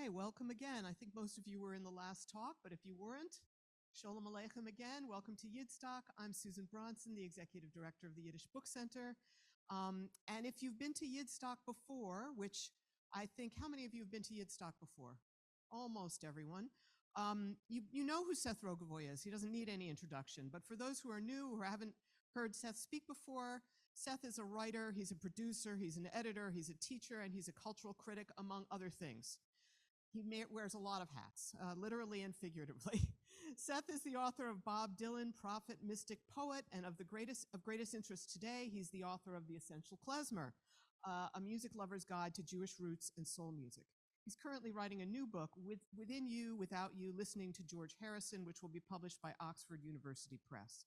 welcome again. I think most of you were in the last talk, but if you weren't, Shalom Aleichem again. Welcome to Yidstock. I'm Susan Bronson, the Executive Director of the Yiddish Book Center. And if you've been to Yidstock before, which I think, how many of you have been to Yidstock before? Almost everyone. You know who Seth Rogovoy is. He doesn't need any introduction. But for those who are new, who haven't heard Seth speak before, Seth is a writer, he's a producer, he's an editor, he's a teacher, and he's a cultural critic, among other things. He wears a lot of hats, literally and figuratively. Seth is the author of Bob Dylan, Prophet, Mystic, Poet, and of greatest interest today, he's the author of the Essential Klezmer, a music lover's guide to Jewish roots and soul music. He's currently writing a new book, Within You, Without You, Listening to George Harrison, which will be published by Oxford University Press.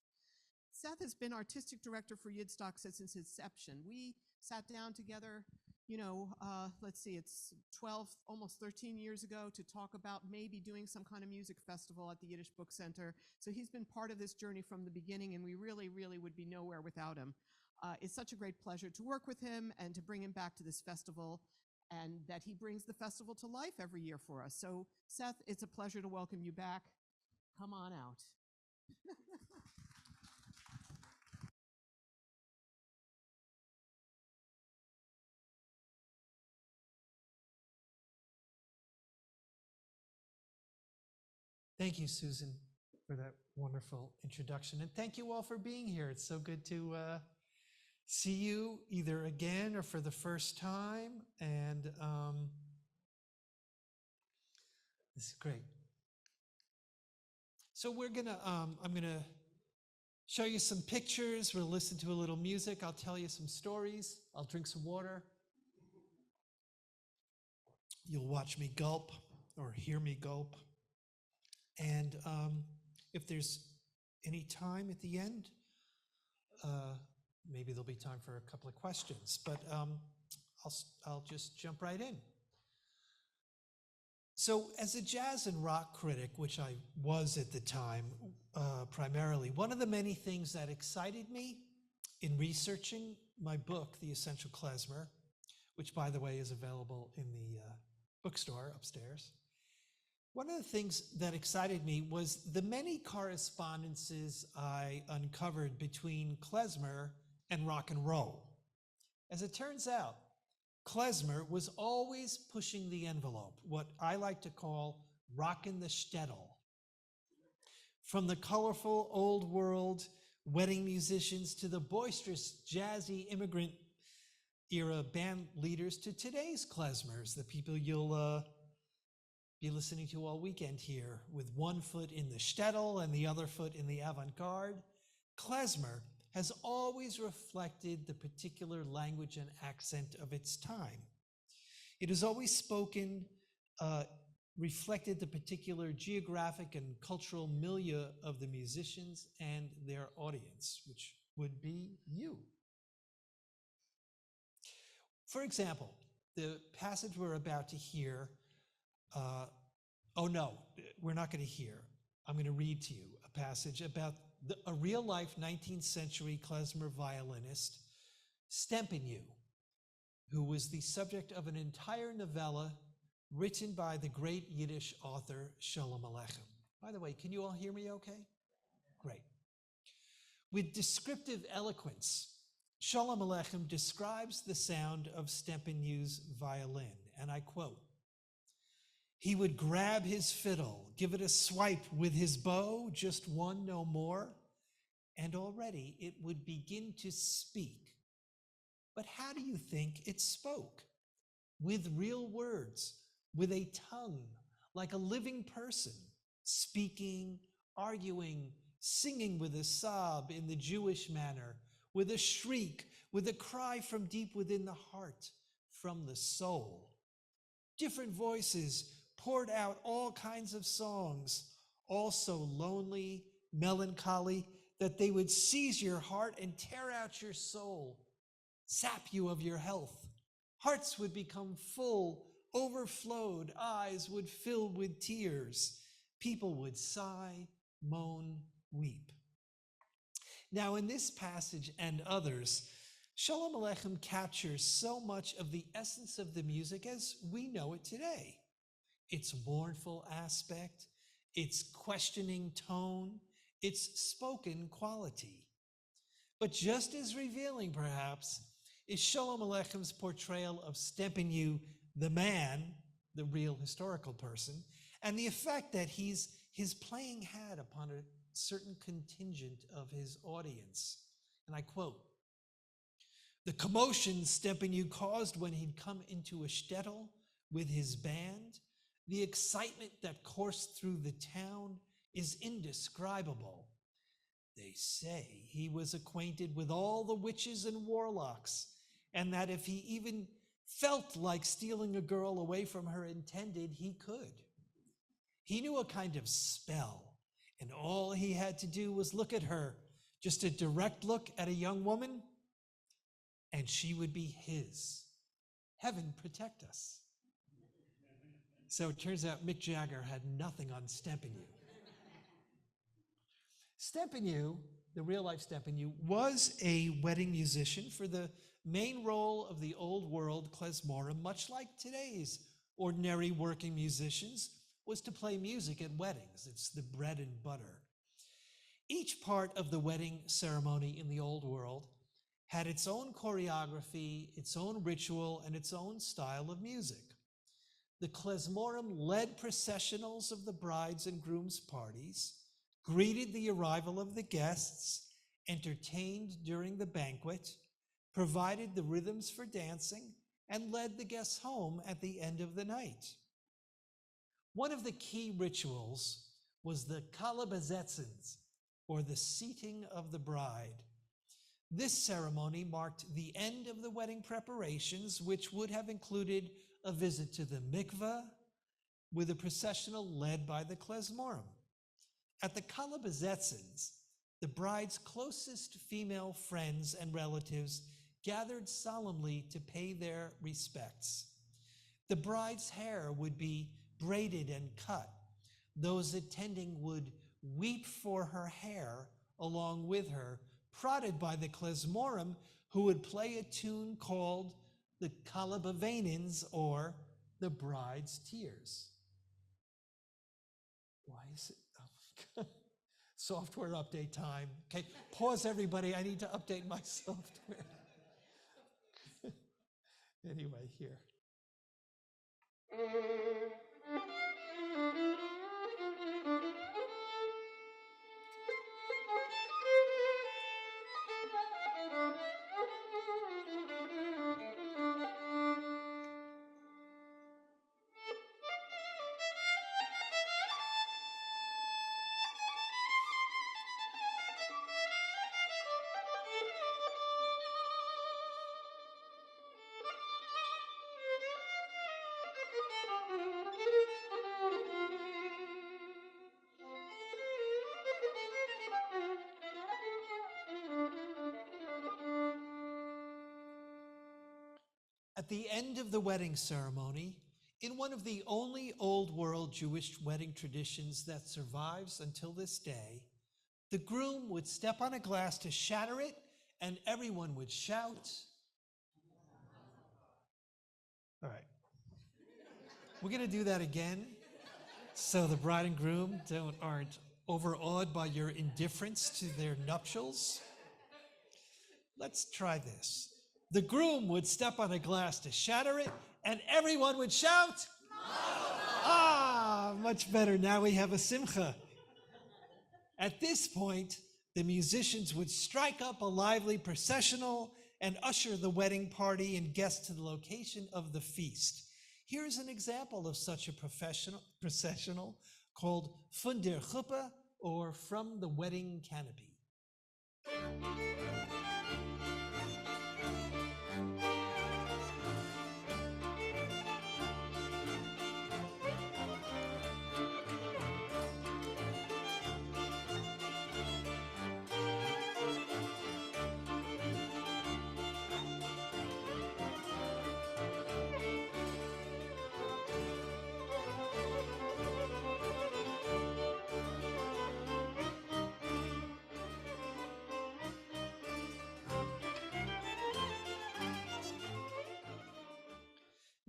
Seth has been artistic director for Yidstock since its inception. We sat down together, let's see, it's 12, almost 13 years ago to talk about maybe doing some kind of music festival at the Yiddish Book Center. So he's been part of this journey from the beginning, and we really, really would be nowhere without him. It's such a great pleasure to work with him and to bring him back to this festival, and that he brings the festival to life every year for us. So Seth, it's a pleasure to welcome you back. Come on out. Thank you, Susan, for that wonderful introduction. And thank you all for being here. It's so good to see you either again or for the first time. And this is great. So I'm gonna show you some pictures. We'll listen to a little music. I'll tell you some stories. I'll drink some water. You'll watch me gulp or hear me gulp. And if there's any time at the end, maybe there'll be time for a couple of questions, but I'll just jump right in. So as a jazz and rock critic, which I was at the time primarily, one of the many things that excited me in researching my book, The Essential Klezmer, which by the way is available in the bookstore upstairs, one of the things that excited me was the many correspondences I uncovered between klezmer and rock and roll. As it turns out, klezmer was always pushing the envelope, what I like to call rockin' the shtetl. From the colorful old world wedding musicians to the boisterous jazzy immigrant era band leaders to today's klezmers, the people you'll be listening to all weekend here, with one foot in the shtetl and the other foot in the avant-garde. Klezmer has always reflected the particular language and accent of its time. It has always reflected the particular geographic and cultural milieu of the musicians and their audience, which would be you. For example, the passage we're about to hear, oh no, we're not going to hear. I'm going to read to you a passage about a real-life 19th century klezmer violinist, Stempinu, who was the subject of an entire novella written by the great Yiddish author Shalom Aleichem. By the way, can you all hear me okay? Great. With descriptive eloquence, Shalom Aleichem describes the sound of Stempinu's violin, and I quote, "He would grab his fiddle, give it a swipe with his bow, just one, no more, and already it would begin to speak. But how do you think it spoke? With real words, with a tongue, like a living person, speaking, arguing, singing with a sob in the Jewish manner, with a shriek, with a cry from deep within the heart, from the soul. Different voices poured out all kinds of songs, all so lonely, melancholy, that they would seize your heart and tear out your soul, sap you of your health. Hearts would become full, overflowed, eyes would fill with tears. People would sigh, moan, weep." Now, in this passage and others, Shalom Aleichem captures so much of the essence of the music as we know it today. its mournful aspect, its questioning tone, its spoken quality. But just as revealing, perhaps, is Sholem Aleichem's portrayal of Stepaniu, the man, the real historical person, and the effect that his playing had upon a certain contingent of his audience. And I quote, "The commotion Stepaniu caused when he'd come into a shtetl with his band, the excitement that coursed through the town is indescribable. They say he was acquainted with all the witches and warlocks, and that if he even felt like stealing a girl away from her intended, he could. He knew a kind of spell, and all he had to do was look at her, just a direct look at a young woman, and she would be his. Heaven protect us." So it turns out Mick Jagger had nothing on Stepaniu. Stepaniu, the real-life Stepaniu, was a wedding musician for the main role of the old world klezmorim, much like today's ordinary working musicians, was to play music at weddings. It's the bread and butter. Each part of the wedding ceremony in the old world had its own choreography, its own ritual, and its own style of music. The klezmorim led processionals of the brides and grooms' parties, greeted the arrival of the guests, entertained during the banquet, provided the rhythms for dancing, and led the guests home at the end of the night. One of the key rituals was the kalabazetzins, or the seating of the bride. This ceremony marked the end of the wedding preparations, which would have included a visit to the mikveh, with a processional led by the klezmorim. At the kalabazetzins, the bride's closest female friends and relatives gathered solemnly to pay their respects. The bride's hair would be braided and cut. Those attending would weep for her hair along with her, prodded by the klezmorim, who would play a tune called the Kalabavenins, or the bride's tears. Why is it? Oh my God. Software update time. Okay, pause everybody. I need to update my software. Anyway, here. At the end of the wedding ceremony, in one of the only old world Jewish wedding traditions that survives until this day, the groom would step on a glass to shatter it, and everyone would shout. All right. We're going to do that again, so the bride and groom aren't overawed by your indifference to their nuptials. Let's try this. The groom would step on a glass to shatter it, and everyone would shout. Ah, much better. Now we have a simcha. At this point, the musicians would strike up a lively processional and usher the wedding party and guests to the location of the feast. Here's an example of such a processional called Von der Chuppah, or From the Wedding Canopy.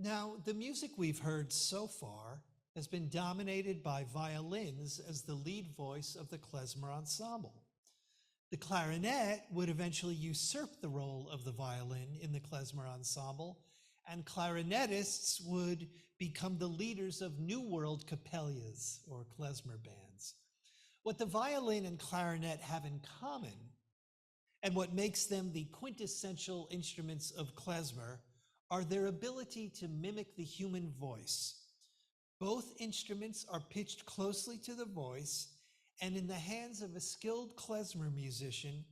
Now, the music we've heard so far has been dominated by violins as the lead voice of the klezmer ensemble. The clarinet would eventually usurp the role of the violin in the klezmer ensemble, and clarinetists would become the leaders of New World kapellas, or klezmer bands. What the violin and clarinet have in common, and what makes them the quintessential instruments of klezmer, are their ability to mimic the human voice. Both instruments are pitched closely to the voice, and in the hands of a skilled klezmer musician,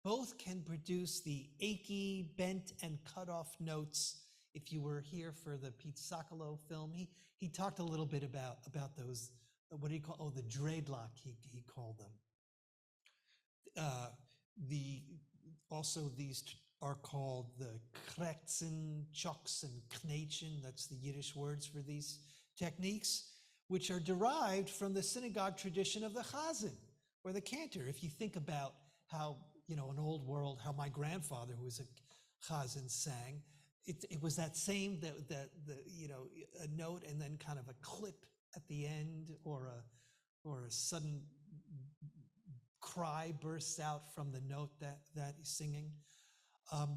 both can produce the achy, bent, and cut-off notes. If you were here for the Pete Socolow film, he talked a little bit about those, what do you call, the dreadlock, he called them. Also these are called the kretsen, choks, and knetchen, that's the Yiddish words for these techniques, which are derived from the synagogue tradition of the chazan, or the cantor. If you think about how, in old world, how my grandfather, who was a chazan, sang, it was that same, a note and then kind of a clip at the end, or a sudden cry bursts out from the note that he's singing.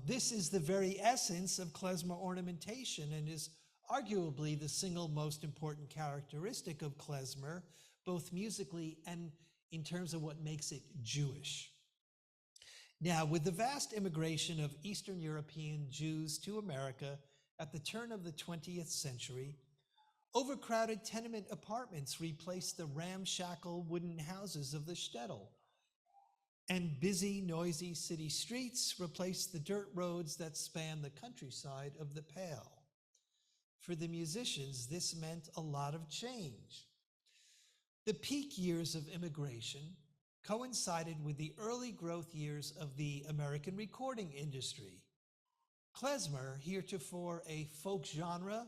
This is the very essence of klezmer ornamentation, and is arguably the single most important characteristic of klezmer, both musically and in terms of what makes it Jewish. Now, with the vast immigration of Eastern European Jews to America at the turn of the 20th century, overcrowded tenement apartments replaced the ramshackle wooden houses of the shtetl, and busy, noisy city streets replaced the dirt roads that span the countryside of the Pale. For the musicians, this meant a lot of change. The peak years of immigration coincided with the early growth years of the American recording industry. Klezmer, heretofore a folk genre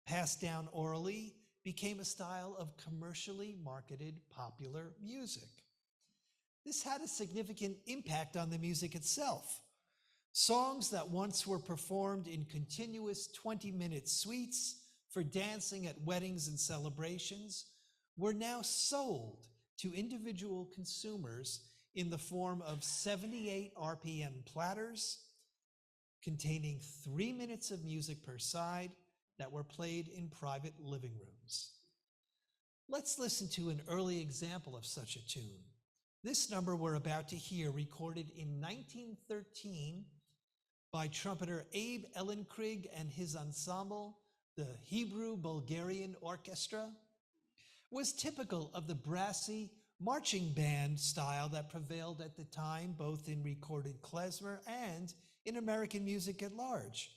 passed down orally, became a style of commercially marketed popular music. This had a significant impact on the music itself. Songs that once were performed in continuous 20-minute suites for dancing at weddings and celebrations were now sold to individual consumers in the form of 78 RPM platters containing 3 minutes of music per side that were played in private living rooms. Let's listen to an early example of such a tune. This number we're about to hear, recorded in 1913 by trumpeter Abe Ellenkrig and his ensemble, the Hebrew-Bulgarian Orchestra, was typical of the brassy marching band style that prevailed at the time, both in recorded klezmer and in American music at large.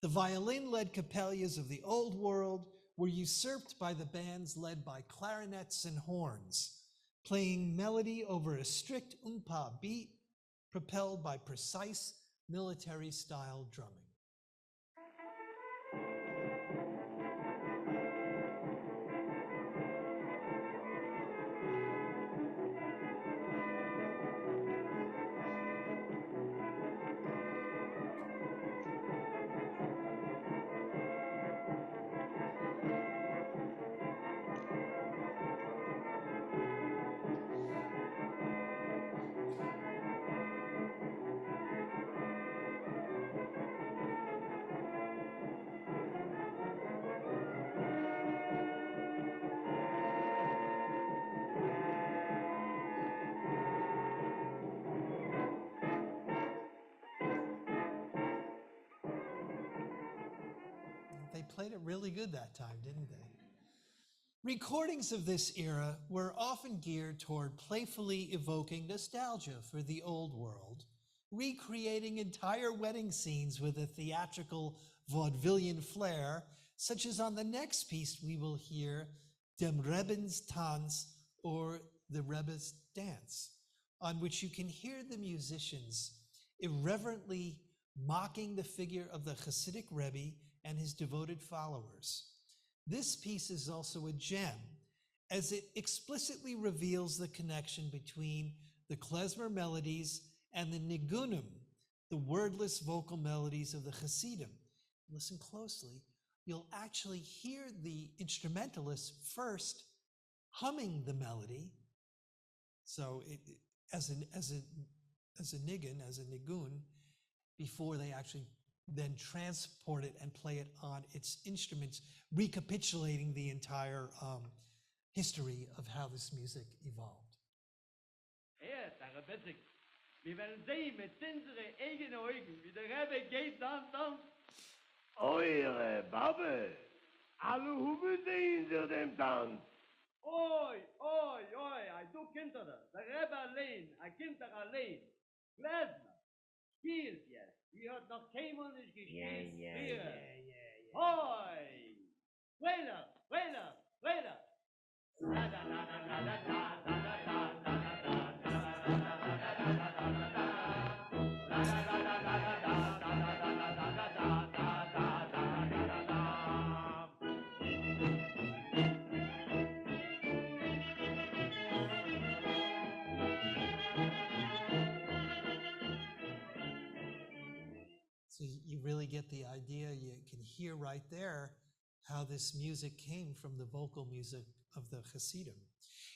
The violin-led kapellas of the Old World were usurped by the bands led by clarinets and horns, playing melody over a strict umpa beat, propelled by precise military-style drumming. They played it really good that time, didn't they? Recordings of this era were often geared toward playfully evoking nostalgia for the Old World, recreating entire wedding scenes with a theatrical vaudevillian flair, such as on the next piece we will hear, Dem Rebben's Tanz, or the Rebbe's Dance, on which you can hear the musicians irreverently mocking the figure of the Hasidic Rebbe and his devoted followers. This piece is also a gem, as it explicitly reveals the connection between the klezmer melodies and the nigunim, the wordless vocal melodies of the Hasidim. Listen closely. you'll actually hear the instrumentalist first humming the melody. So as a nigun, as a nigun, before they actually then transport it and play it on its instruments, recapitulating the entire history of how this music evolved. Ja, daar ben ik. We werden zien met unsere eigenen Augen, wie der Rebbe geht dann. Eure Babbe, alle Huben sehen sich dem Tanz. Oi, du Kinder, der Rebbe allein, ein Kinder allein. Klezmer, spielt jetzt. Wie hat noch keinmal nicht gespielt? Ja. Oi, Weiler. La la la la la la la la la la So you really get the idea. You can hear right there how this music came from the vocal music of the Hasidim.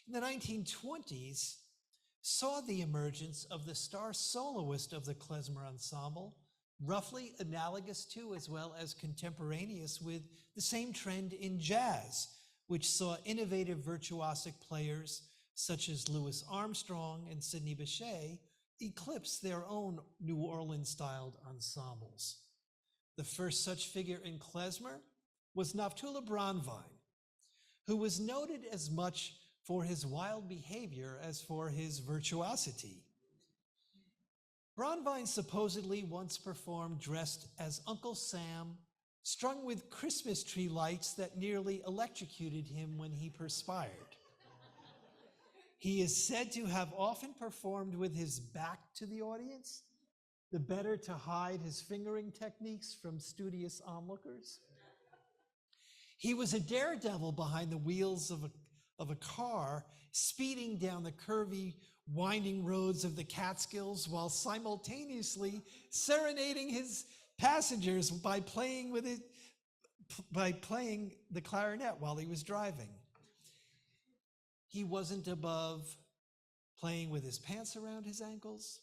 In the 1920s, saw the emergence of the star soloist of the klezmer ensemble, roughly analogous to as well as contemporaneous with the same trend in jazz, which saw innovative virtuosic players such as Louis Armstrong and Sidney Bechet eclipse their own New Orleans-styled ensembles. The first such figure in klezmer was Naftula Brandwein, who was noted as much for his wild behavior as for his virtuosity. Brandwein supposedly once performed dressed as Uncle Sam, strung with Christmas tree lights that nearly electrocuted him when he perspired. He is said to have often performed with his back to the audience, the better to hide his fingering techniques from studious onlookers. He was a daredevil behind the wheels of a car, speeding down the curvy, winding roads of the Catskills while simultaneously serenading his passengers by playing the clarinet while he was driving. He wasn't above playing with his pants around his ankles.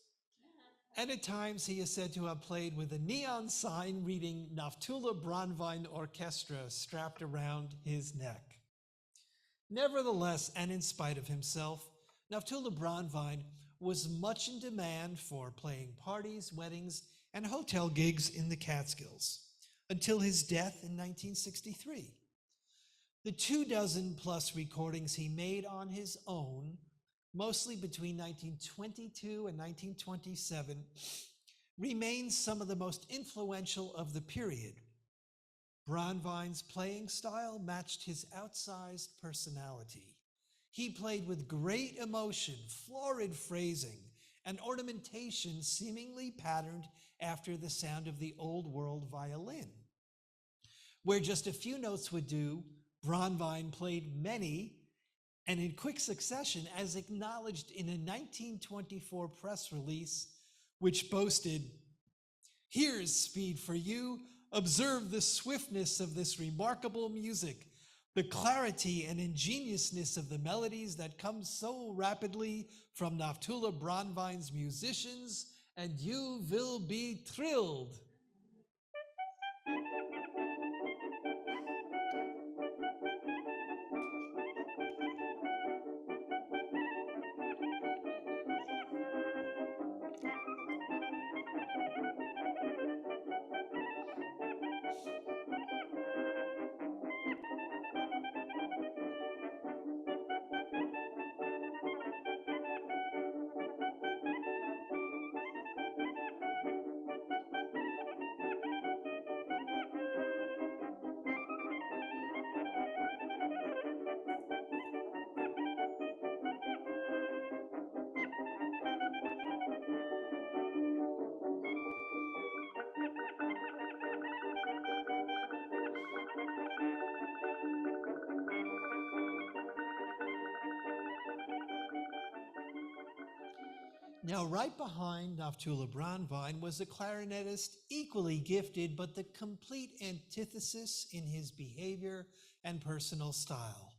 And at times he is said to have played with a neon sign reading Naftula Brandwein Orchestra strapped around his neck. Nevertheless, and in spite of himself, Naftula Brandwein was much in demand for playing parties, weddings, and hotel gigs in the Catskills until his death in 1963. The 24+ recordings he made on his own, mostly between 1922 and 1927, remain some of the most influential of the period. Brandwein's playing style matched his outsized personality. He played with great emotion, florid phrasing, and ornamentation seemingly patterned after the sound of the old world violin. Where just a few notes would do, Brandwein played many, and in quick succession, as acknowledged in a 1924 press release, which boasted, "Here's speed for you. Observe the swiftness of this remarkable music, the clarity and ingeniousness of the melodies that come so rapidly from Naftula Brandwein's musicians, and you will be thrilled." Now, right behind Naftula Bronvine was a clarinetist equally gifted, but the complete antithesis in his behavior and personal style.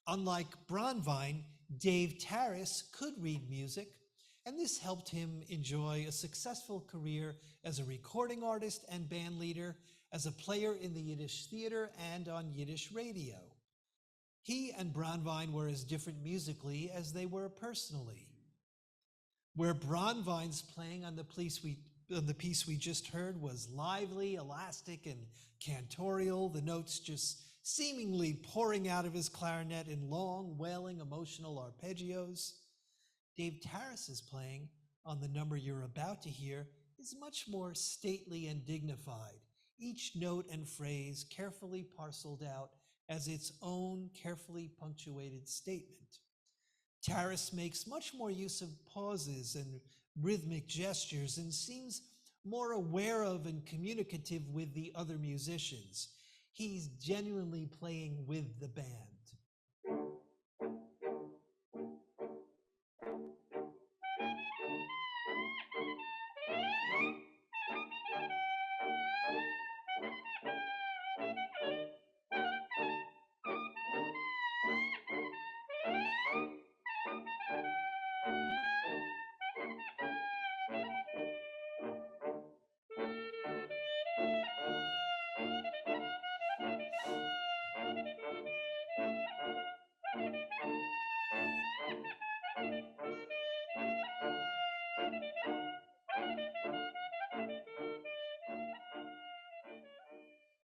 Unlike Bronvine, Dave Taras could read music, and this helped him enjoy a successful career as a recording artist and band leader, as a player in the Yiddish theater and on Yiddish radio. He and Bronvine were as different musically as they were personally. Where Bronvine's playing on the piece we just heard was lively, elastic, and cantorial, the notes just seemingly pouring out of his clarinet in long, wailing, emotional arpeggios, Dave Taras's playing on the number you're about to hear is much more stately and dignified, each note and phrase carefully parceled out as its own carefully punctuated statement. Taras makes much more use of pauses and rhythmic gestures and seems more aware of and communicative with the other musicians. He's genuinely playing with the band.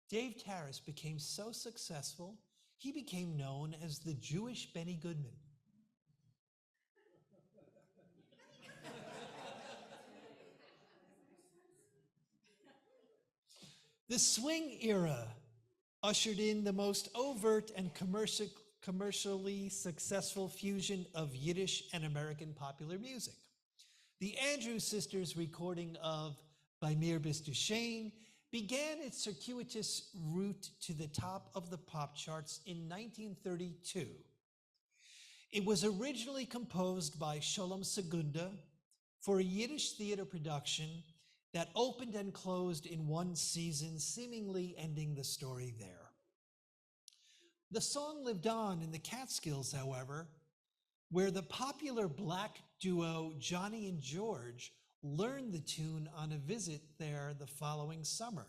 Dave Taras became so successful, he became known as the Jewish Benny Goodman. The swing era ushered in the most overt and commercially successful fusion of Yiddish and American popular music. The Andrews Sisters' recording of Bei mir bist du schön began its circuitous route to the top of the pop charts in 1932. It was originally composed by Sholem Segunda for a Yiddish theater production that opened and closed in one season, seemingly ending the story there. The song lived on in the Catskills, however, where the popular black duo Johnny and George learned the tune on a visit there the following summer.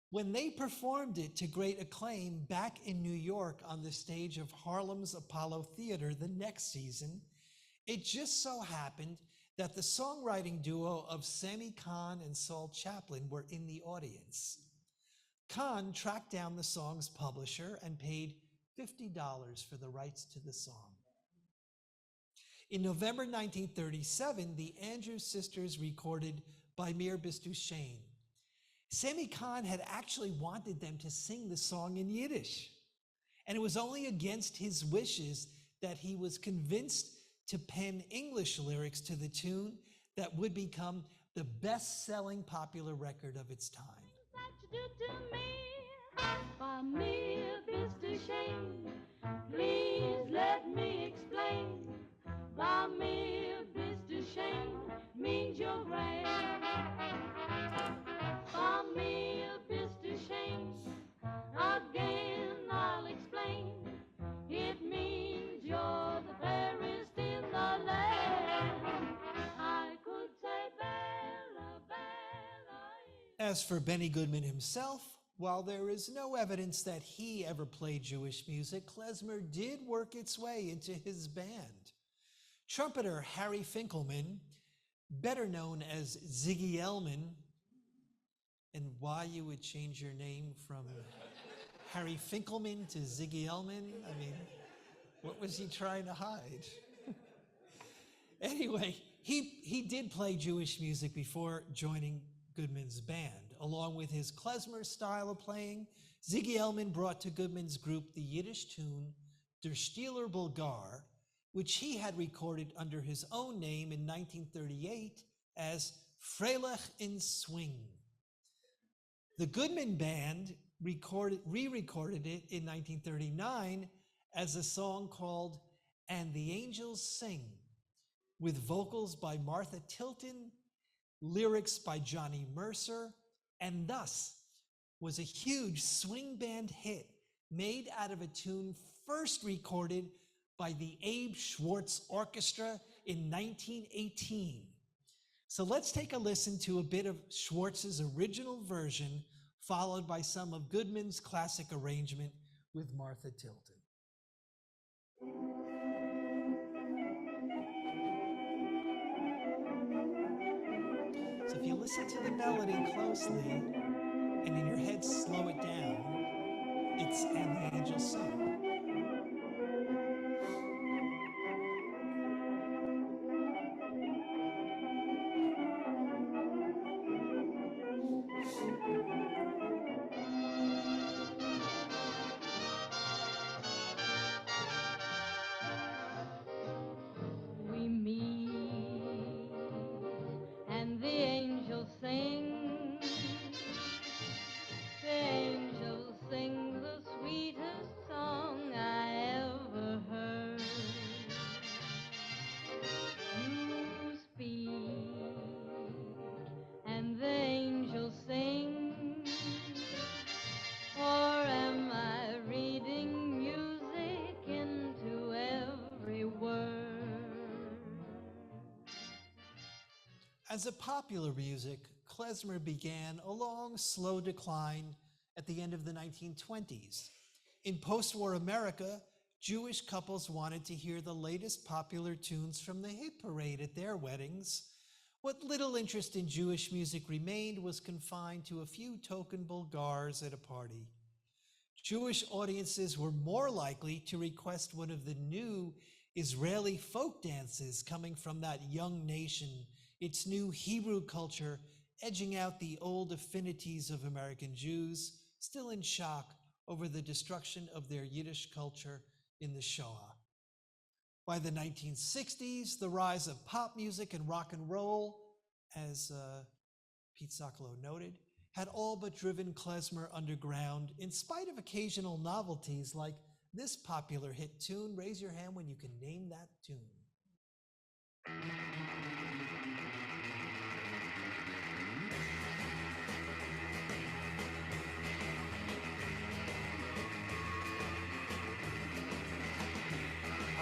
When they performed it to great acclaim back in New York on the stage of Harlem's Apollo Theater the next season, it just so happened that the songwriting duo of Sammy Kahn and Saul Chaplin were in the audience. Kahn tracked down the song's publisher and paid $50 for the rights to the song. In November 1937, the Andrews Sisters recorded Bei mir bist du schön. Sammy Kahn had actually wanted them to sing the song in Yiddish, and it was only against his wishes that he was convinced to pen English lyrics to the tune that would become the best-selling popular record of its time. Bei mir bist du schön. Please let me explain. Bei mir bist du schön means you're great. Bei mir bist du schön. Again I'll explain. It means you're the fairest in the land. I could say Bella, Bella. As for Benny Goodman himself, while there is no evidence that he ever played Jewish music, klezmer did work its way into his band. Trumpeter Harry Finkelman, better known as Ziggy Elman, and why you would change your name from Harry Finkelman to Ziggy Elman? I mean, what was he trying to hide? Anyway, he did play Jewish music before joining Goodman's band. Along with his klezmer style of playing, Ziggy Elman brought to Goodman's group the Yiddish tune Der Stiller Bulgar, which he had recorded under his own name in 1938 as Freilich in Swing. The Goodman Band re-recorded it in 1939 as a song called And the Angels Sing, with vocals by Martha Tilton, lyrics by Johnny Mercer, and thus was a huge swing band hit made out of a tune first recorded by the Abe Schwartz Orchestra in 1918. So let's take a listen to a bit of Schwartz's original version, followed by some of Goodman's classic arrangement with Martha Tilton. So if you listen to the melody closely, and in your head slow it down, it's "And the Angels Sing." We meet and the angels sing. The angels sing the sweetest song I ever heard. You speak and the angels sing. Or am I reading music into every word? As a popular music, klezmer began a long, slow decline at the end of the 1920s. In post-war America, Jewish couples wanted to hear the latest popular tunes from the hit parade at their weddings. What little interest in Jewish music remained was confined to a few token Bulgars at a party. Jewish audiences were more likely to request one of the new Israeli folk dances coming from that young nation, its new Hebrew culture edging out the old affinities of American Jews, still in shock over the destruction of their Yiddish culture in the Shoah. By the 1960s, the rise of pop music and rock and roll, as Pete Socolow noted, had all but driven klezmer underground, in spite of occasional novelties like this popular hit tune. Raise your hand when you can name that tune.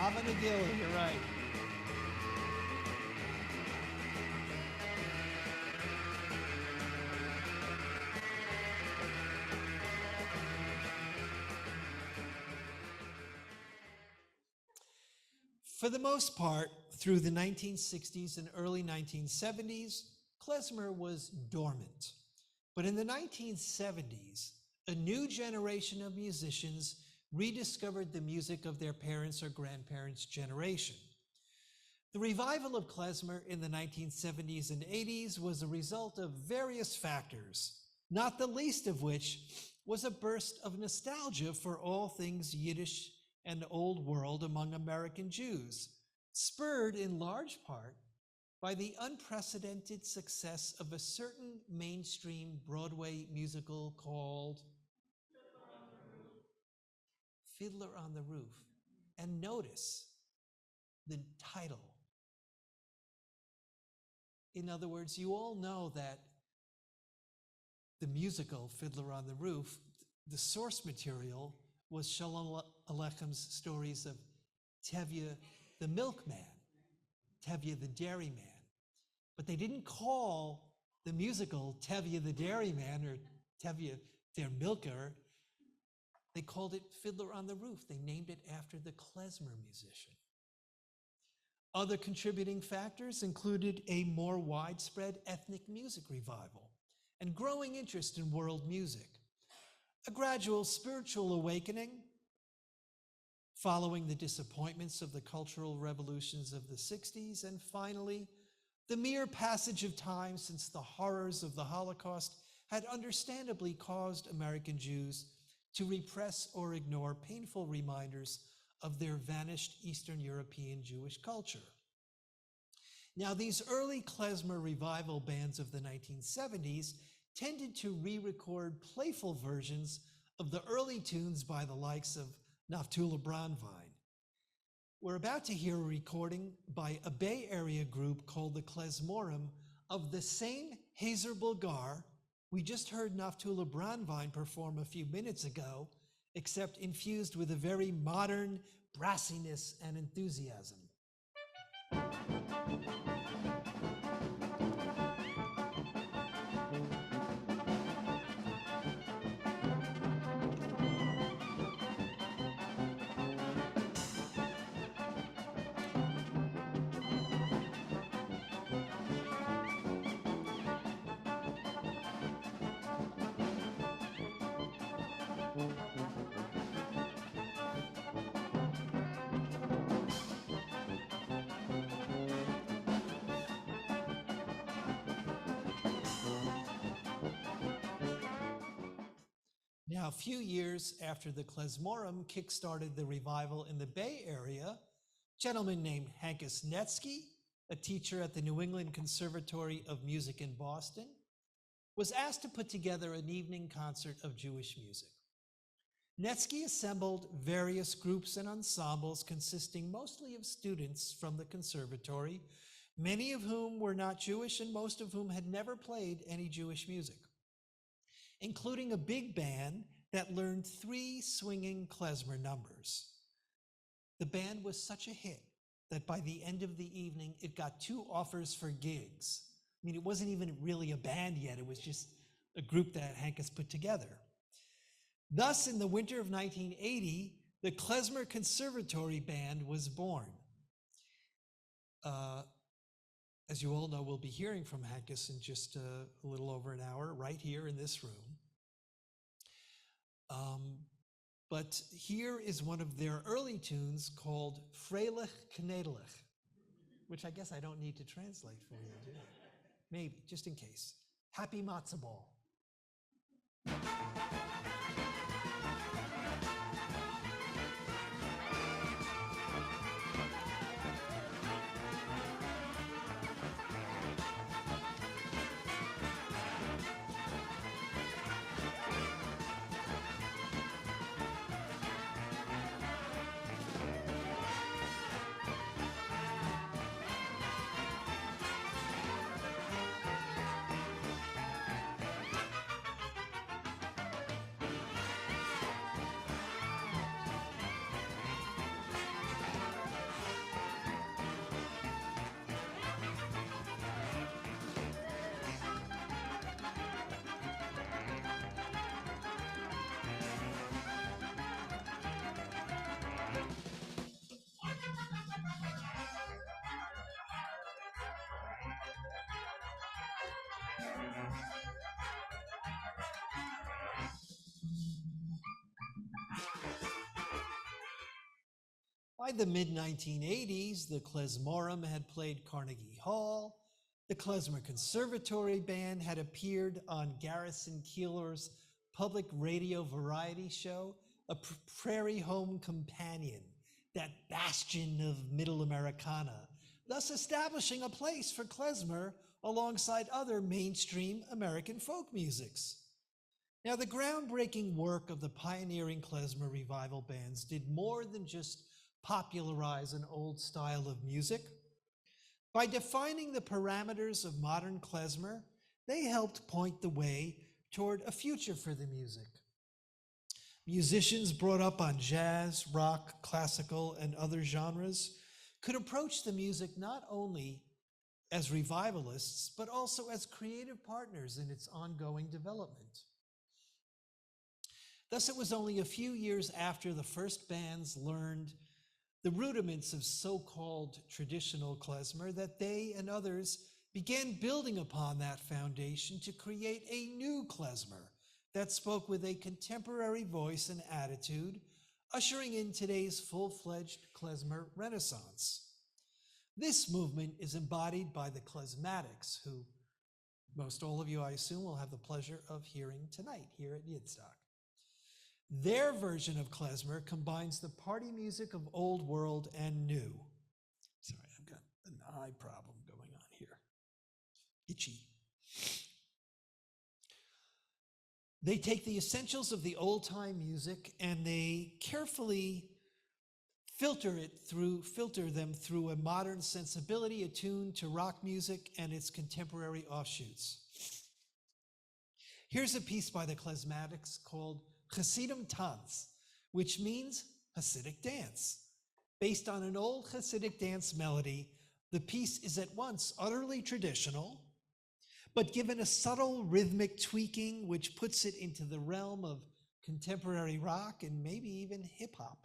Avanagila, you're right. For the most part, through the 1960s and early 1970s, klezmer was dormant. But in the 1970s, a new generation of musicians rediscovered the music of their parents' or grandparents' generation. The revival of klezmer in the 1970s and 80s was a result of various factors, not the least of which was a burst of nostalgia for all things Yiddish and Old World among American Jews, spurred in large part by the unprecedented success of a certain mainstream Broadway musical called Fiddler on the Roof. And notice the title. In other words, you all know that the musical Fiddler on the Roof, the source material was Shalom Aleichem's stories of Tevye the milkman, Tevye the dairyman. But they didn't call the musical Tevye the dairyman or Tevye der milker. They called it Fiddler on the Roof. They named it after the klezmer musician. Other contributing factors included a more widespread ethnic music revival and growing interest in world music, a gradual spiritual awakening following the disappointments of the cultural revolutions of the 60s, and finally, the mere passage of time since the horrors of the Holocaust had understandably caused American Jews to repress or ignore painful reminders of their vanished Eastern European Jewish culture. Now, these early klezmer revival bands of the 1970s tended to re-record playful versions of the early tunes by the likes of Naftula Brandwein. We're about to hear a recording by a Bay Area group called the Klezmorim of the same Hazer Bulgar we just heard Naftula Brandwein perform a few minutes ago, except infused with a very modern brassiness and enthusiasm. Now, a few years after the Klezmorim kickstarted the revival in the Bay Area, a gentleman named Hankus Netsky, a teacher at the New England Conservatory of Music in Boston, was asked to put together an evening concert of Jewish music. Netsky assembled various groups and ensembles consisting mostly of students from the conservatory, many of whom were not Jewish and most of whom had never played any Jewish music, including a big band that learned 3 swinging klezmer numbers. The band was such a hit that by the end of the evening, it got 2 offers for gigs. I mean, it wasn't even really a band yet, it was just a group that Hankus put together. Thus, in the winter of 1980, the Klezmer Conservatory Band was born. As you all know, we'll be hearing from Hankus in just a little over an hour, right here in this room. But here is one of their early tunes called Freilich Knedelich, which I guess I don't need to translate for you, do I? Maybe, just in case. Happy Matzah Ball. By the mid-1980s, the Klezmorim had played Carnegie Hall, the Klezmer Conservatory Band had appeared on Garrison Keillor's public radio variety show, A Prairie Home Companion, that bastion of middle Americana, thus establishing a place for klezmer alongside other mainstream American folk musics. Now, the groundbreaking work of the pioneering klezmer revival bands did more than just popularize an old style of music. By defining the parameters of modern klezmer, they helped point the way toward a future for the music. Musicians brought up on jazz, rock, classical, and other genres could approach the music not only as revivalists, but also as creative partners in its ongoing development. Thus, it was only a few years after the first bands learned the rudiments of so-called traditional klezmer that they and others began building upon that foundation to create a new klezmer that spoke with a contemporary voice and attitude, ushering in today's full-fledged klezmer renaissance. This movement is embodied by the Klezmatics, who most all of you, I assume, will have the pleasure of hearing tonight here at Yidstock. Their version of klezmer combines the party music of old world and new. Sorry, I've got an eye problem going on here. Itchy. They take the essentials of the old-time music and they carefully filter them through a modern sensibility attuned to rock music and its contemporary offshoots. Here's a piece by the Klezmatics called Hasidim Tanz, which means Hasidic dance. Based on an old Hasidic dance melody, the piece is at once utterly traditional, but given a subtle rhythmic tweaking which puts it into the realm of contemporary rock and maybe even hip hop.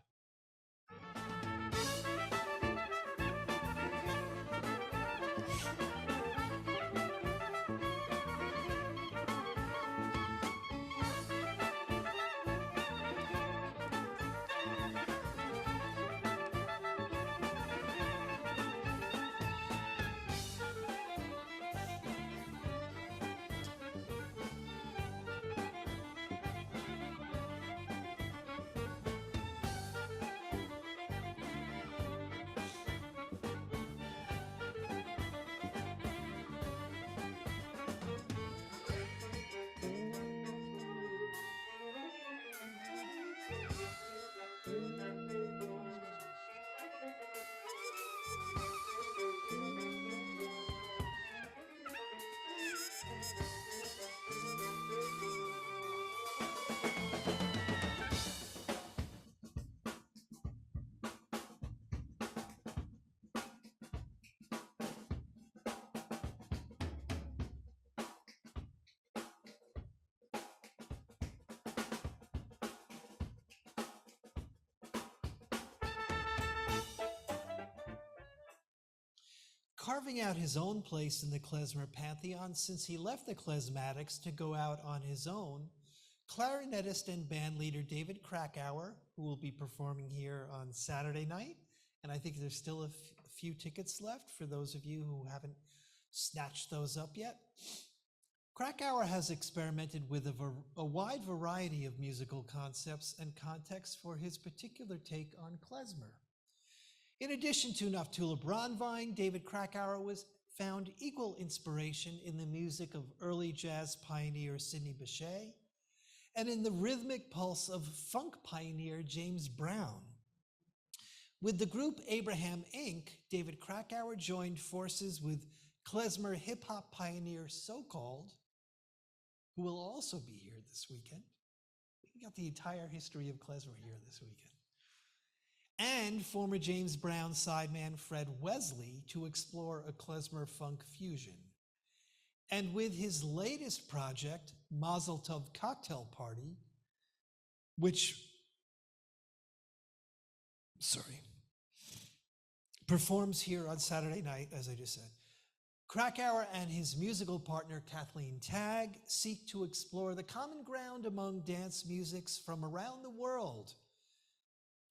Carving out his own place in the klezmer pantheon since he left the Klezmatics to go out on his own, clarinetist and bandleader David Krakauer, who will be performing here on Saturday night, and I think there's still a few tickets left for those of you who haven't snatched those up yet. Krakauer has experimented with a wide variety of musical concepts and contexts for his particular take on klezmer. In addition to Naftula Brandwein, David Krakauer found equal inspiration in the music of early jazz pioneer Sidney Bechet and in the rhythmic pulse of funk pioneer James Brown. With the group Abraham Inc., David Krakauer joined forces with klezmer hip-hop pioneer So-Called, who will also be here this weekend. We got the entire history of klezmer here this weekend. And former James Brown sideman Fred Wesley to explore a klezmer funk fusion. And with his latest project, Mazel Tov Cocktail Party, which, performs here on Saturday night, as I just said, Krakauer and his musical partner Kathleen Tagg seek to explore the common ground among dance musics from around the world,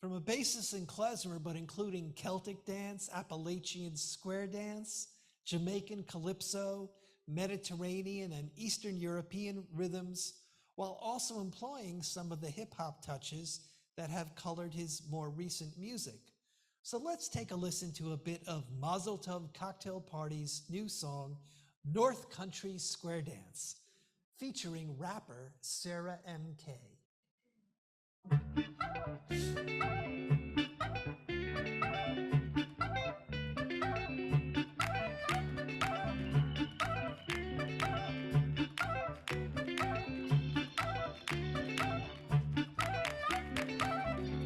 from a basis in klezmer, but including Celtic dance, Appalachian square dance, Jamaican calypso, Mediterranean and Eastern European rhythms, while also employing some of the hip-hop touches that have colored his more recent music. So let's take a listen to a bit of Mazel Tov Cocktail Party's new song, North Country Square Dance, featuring rapper Sarah M.K.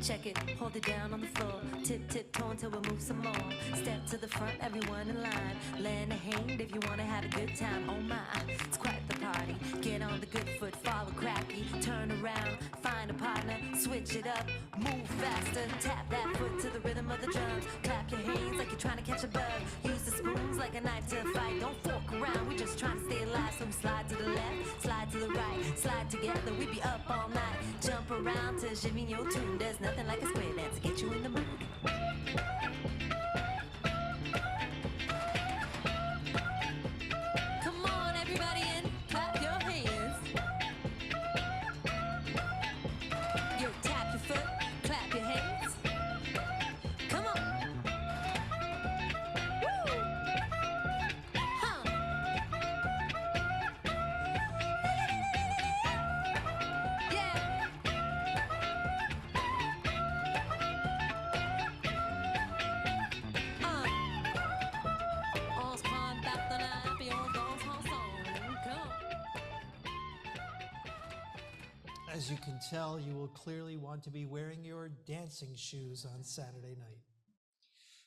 Check it, hold it down on the floor. Tip-toe until we move some more. Step to the front, everyone in line. Land a hand if you wanna have a good time. Oh my, it's quite the party. Get on the good foot, follow cracky. Turn around, find a partner, switch it up, move faster. Tap that foot to the rhythm of the drums. Clap your hands like you're trying to catch a bug. Use the spoons like a knife to fight. Don't fork around, we're just trying to stay alive. So we slide to the left, slide to the right, slide together, we be up all night. Jump around to Jimmy your tune. There's nothing like a square dance to get you in the mood. Come on, everybody, and clap your hands. You tap your foot, clap your hands. Come on. Woo! Huh. Yeah. As you can tell, you will clearly want to be wearing your dancing shoes on Saturday night.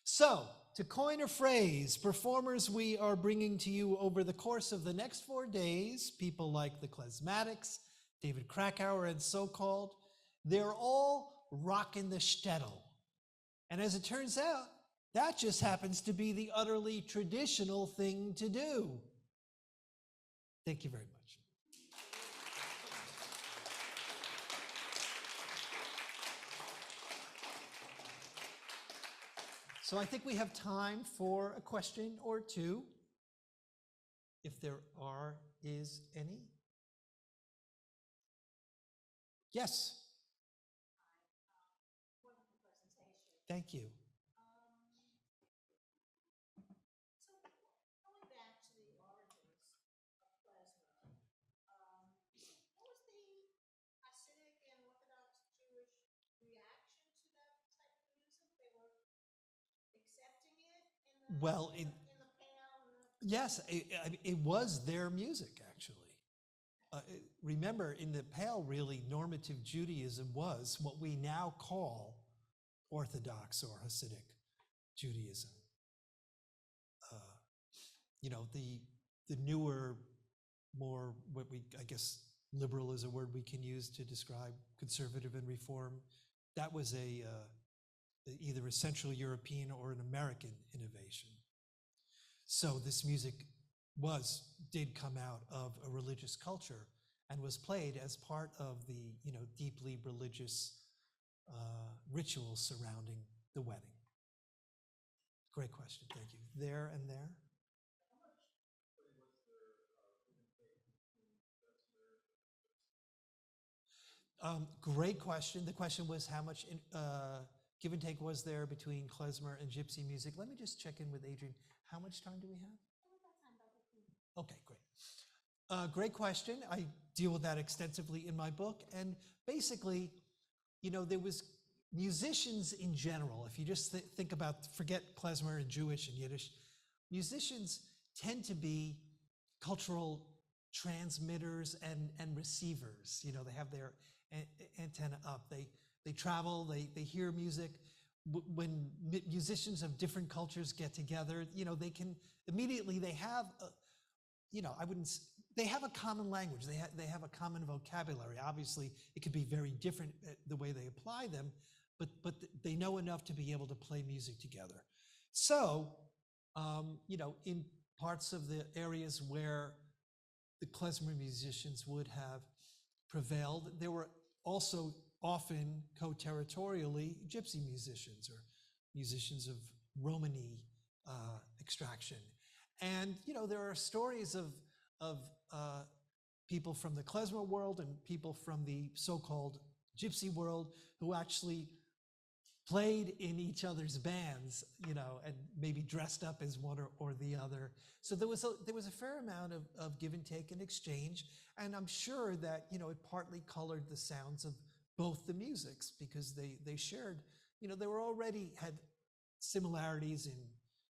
So, to coin a phrase, performers we are bringing to you over the course of the next 4 days, people like the Klezmatics, David Krakauer, and so-called, they're all rocking the shtetl. And as it turns out, that just happens to be the utterly traditional thing to do. Thank you very much. So I think we have time for a question or two, if there is any. Yes. Wonderful presentation. Thank you. So going back to the origins of klezmer, what was the Hasidic and Orthodox Jewish reaction to that type of music? They were accepting it in the Well, in the Pale. yes, it was their music, actually. Remember, in the Pale, really, normative Judaism was what we now call Orthodox or Hasidic Judaism. The newer, more I guess liberal is a word we can use to describe conservative and reform. That was either a Central European or an American innovation. So this music did come out of a religious culture and was played as part of the deeply religious rituals surrounding the wedding. Great question, thank you. There and there. Great question. The question was how much give and take was there between klezmer and gypsy music? Let me just check in with Adrian. How much time do we have? Okay, great. Great question. I deal with that extensively in my book. And basically, there was musicians in general. If you just think about, forget klezmer and Jewish and Yiddish, musicians tend to be cultural transmitters and receivers. They have their antenna up. They travel, they hear music. When musicians of different cultures get together, they can immediately, they have they have a common language. They have a common vocabulary. Obviously, it could be very different the way they apply them, but they know enough to be able to play music together. So, in parts of the areas where the klezmer musicians would have prevailed, there were also often co-territorially gypsy musicians or musicians of Romani extraction. And there are stories of people from the klezmer world and people from the so-called gypsy world who actually played in each other's bands, and maybe dressed up as one or the other. So there was a fair amount of give and take and exchange, and I'm sure that it partly colored the sounds of both the musics because they shared, they were already had similarities in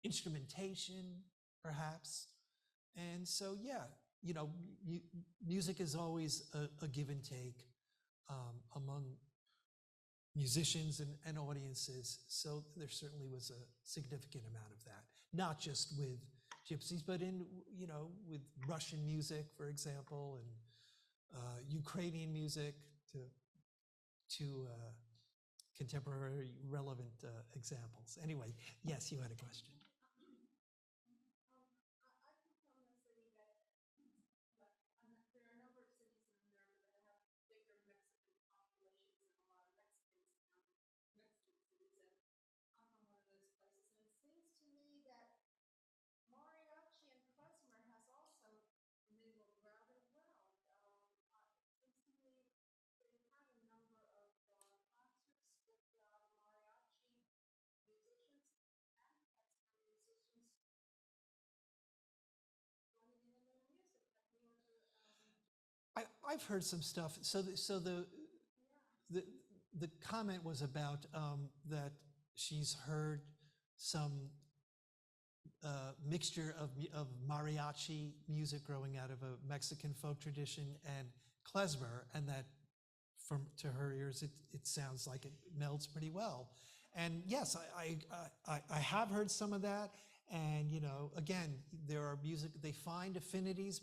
instrumentation, perhaps, and so music is always a give and take among musicians and audiences, so there certainly was a significant amount of that, not just with gypsies, but with Russian music, for example, and Ukrainian music to contemporary relevant examples. Anyway, yes, you had a question. I've heard some stuff. So the comment was about that she's heard some mixture of mariachi music growing out of a Mexican folk tradition and klezmer, and that to her ears, it sounds like it melds pretty well. And yes, I have heard some of that. And, you know, again, there are music, they find affinities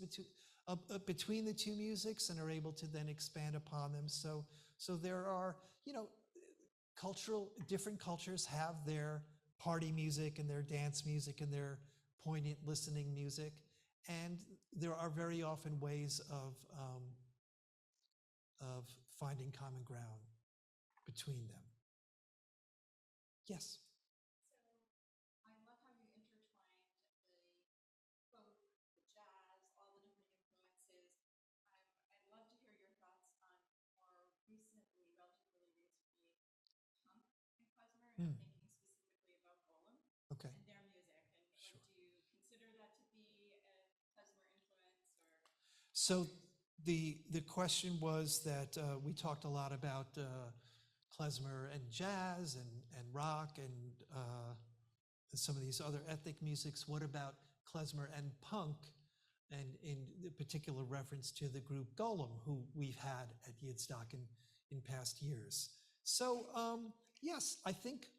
between the two musics and are able to then expand upon them. So there are, you know, different cultures have their party music and their dance music and their poignant listening music. And there are very often ways of finding common ground between them. Yes? I love how you intertwined the folk, the jazz, all the different influences. I'd love to hear your thoughts on more recently, relatively recently, punk and klezmer, and I'm thinking specifically about Golem Okay. and their music. And Sure. do you consider that to be a klezmer influence, or? So the question was that we talked a lot about klezmer and jazz and rock and some of these other ethnic musics. What about klezmer and punk? And in particular reference to the group Golem, who we've had at Yidstock in past years. So yes, I think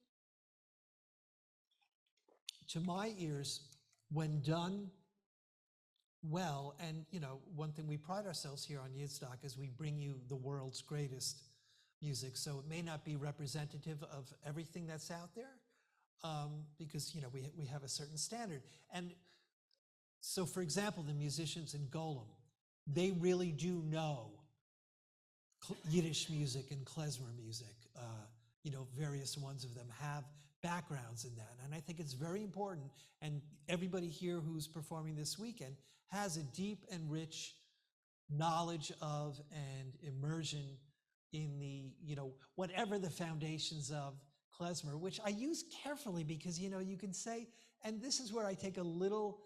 to my ears, when done well, and you know, one thing we pride ourselves here on Yidstock is we bring you the world's greatest music. So it may not be representative of everything that's out there, because you know we have a certain standard. And so, for example, the musicians in Golem, they really do know Yiddish music and klezmer music. You know, various ones of them have backgrounds in that. And I think it's very important. And everybody here who's performing this weekend has a deep and rich knowledge of and immersion in the, you know, whatever the foundations of klezmer, which I use carefully because, you know, you can say, and this is where I take a little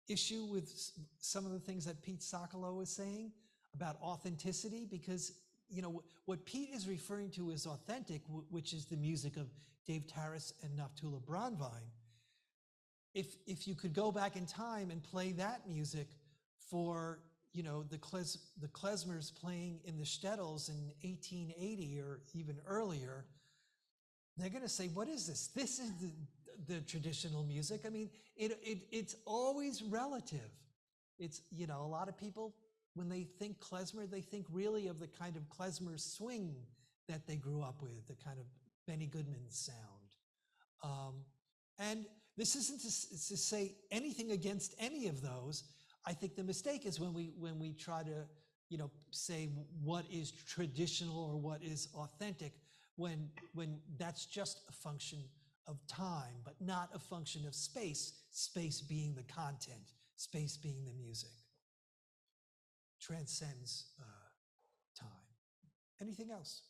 issue with some of the things that Pete Sokolow was saying about authenticity, because you know what Pete is referring to is authentic, which is the music of Dave Taras and Naftula Brandwein. If you could go back in time and play that music for, you know, the klezmers playing in the shtetls in 1880 or even earlier, they're going to say, "What is this? This is the traditional music." I mean, it's always relative. It's, you know, a lot of people, when they think klezmer, they think really of the kind of klezmer swing that they grew up with, the kind of Benny Goodman sound. And this isn't to say anything against any of those. I think the mistake is when we try to, you know, say what is traditional or what is authentic, when that's just a function of time, but not a function of space, space being the content, space being the music. Transcends time. Anything else?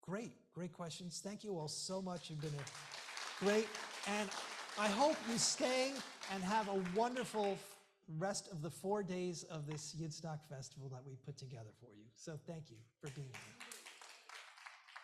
Great questions. Thank you all so much. You've been great, and I hope you stay and have a wonderful rest of the 4 days of this Yidstock Festival that we put together for you. So thank you for being here.